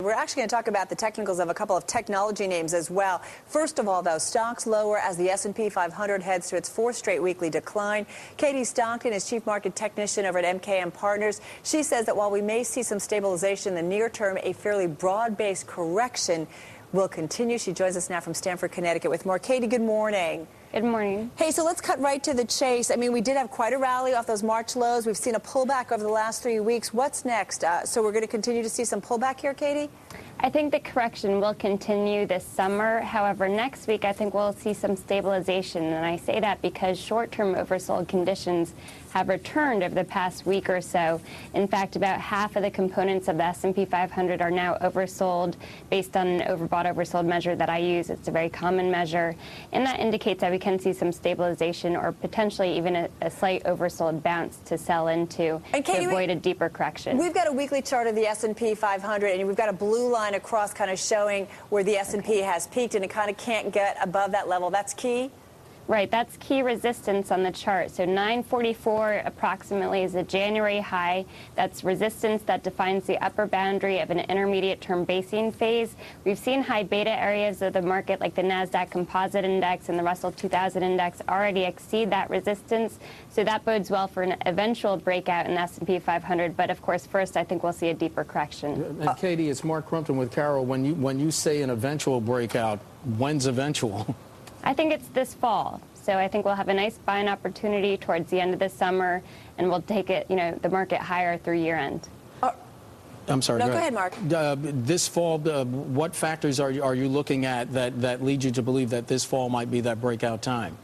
We're actually going to talk about the technicals of a couple of technology names as well. First of all, though, stocks lower as the S&P 500 heads to its fourth straight weekly decline. Katie Stockton is chief market technician over at MKM Partners. She says that while we may see some stabilization in the near term, a fairly broad-based correction will continue. She joins us now from Stamford, Connecticut with more. Katie, good morning. Good morning. Hey, so let's cut right to the chase. I mean, we did have quite a rally off those March lows. We've seen a pullback over the last 3 weeks. What's next? So we're going to continue to see some pullback here, Katie? I think the correction will continue this summer. However, next week I think we'll see some stabilization, and I say that because short-term oversold conditions have returned over the past week or so. In fact, about half of the components of the S&P 500 are now oversold based on an overbought oversold measure that I use. It's a very common measure, and that indicates that we can see some stabilization or potentially even a slight oversold bounce to sell into to avoid a deeper correction. We've got a weekly chart of the S&P 500, and we've got a blue line across kind of showing where the S&P has peaked, and it kind of can't get above that level. That's key? Right, that's key resistance on the chart. So 944 approximately is a January high. That's resistance that defines the upper boundary of an intermediate term basing phase. We've seen high beta areas of the market like the NASDAQ Composite Index and the Russell 2000 Index already exceed that resistance. So that bodes well for an eventual breakout in the S&P 500. But of course, first, I think we'll see a deeper correction. And Katie, it's Mark Crumpton with Carol. When you say an eventual breakout, when's eventual? I think it's this fall. So I think we'll have a nice buying opportunity towards the end of the summer, and we'll take it, the market higher through year end. I'm sorry. No, go ahead, Mark. This fall, what factors are you looking at that lead you to believe that this fall might be that breakout time?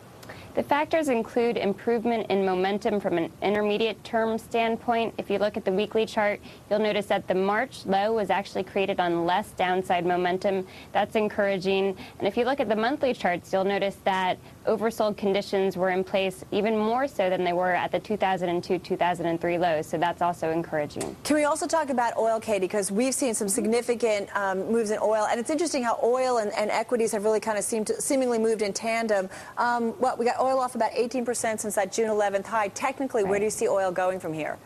The factors include improvement in momentum from an intermediate term standpoint. If you look at the weekly chart, you'll notice that the March low was actually created on less downside momentum. That's encouraging. And if you look at the monthly charts, you'll notice that oversold conditions were in place even more so than they were at the 2002-2003 lows. So that's also encouraging. Can we also talk about oil, Katie? Because we've seen some significant moves in oil. And it's interesting how oil and equities have really kind of seemingly moved in tandem. We got oil off about 18% since that June 11th high. Technically, where do you see oil going from here?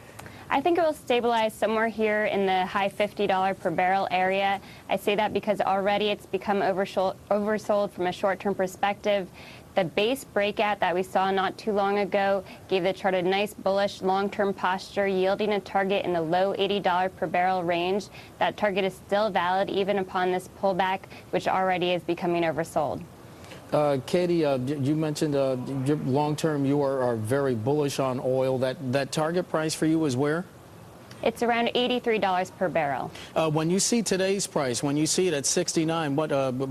I think it will stabilize somewhere here in the high $50 per barrel area. I say that because already it's become oversold from a short-term perspective. The base breakout that we saw not too long ago gave the chart a nice bullish long-term posture, yielding a target in the low $80 per barrel range. That target is still valid even upon this pullback, which already is becoming oversold. Katie, you mentioned long-term you are very bullish on oil. That target price for you is where? It's around $83 per barrel. When you see today's price, when you see it at 69, what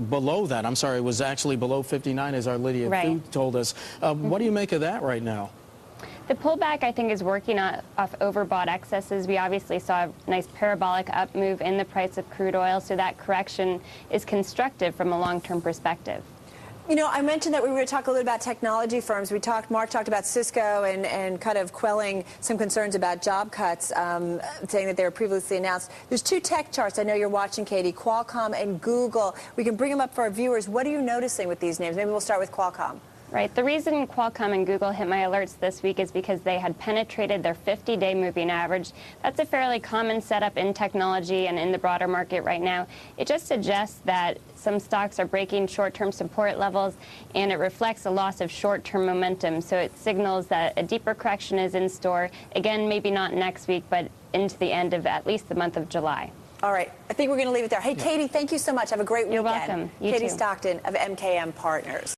below that? I'm sorry, it was actually below 59, as our Lydia Fu told us. What do you make of that right now? The pullback, I think, is working off overbought excesses. We obviously saw a nice parabolic up move in the price of crude oil, so that correction is constructive from a long-term perspective. I mentioned that we were going to talk a little about technology firms. Mark talked about Cisco and kind of quelling some concerns about job cuts, saying that they were previously announced. There's two tech charts I know you're watching, Katie, Qualcomm and Google. We can bring them up for our viewers. What are you noticing with these names? Maybe we'll start with Qualcomm. Right. The reason Qualcomm and Google hit my alerts this week is because they had penetrated their 50-day moving average. That's a fairly common setup in technology and in the broader market right now. It just suggests that some stocks are breaking short-term support levels, and it reflects a loss of short-term momentum. So it signals that a deeper correction is in store. Again, maybe not next week, but into the end of at least the month of July. All right. I think we're going to leave it there. Hey, Katie, thank you so much. Have a great weekend. You're welcome. You Katie too. Stockton of MKM Partners.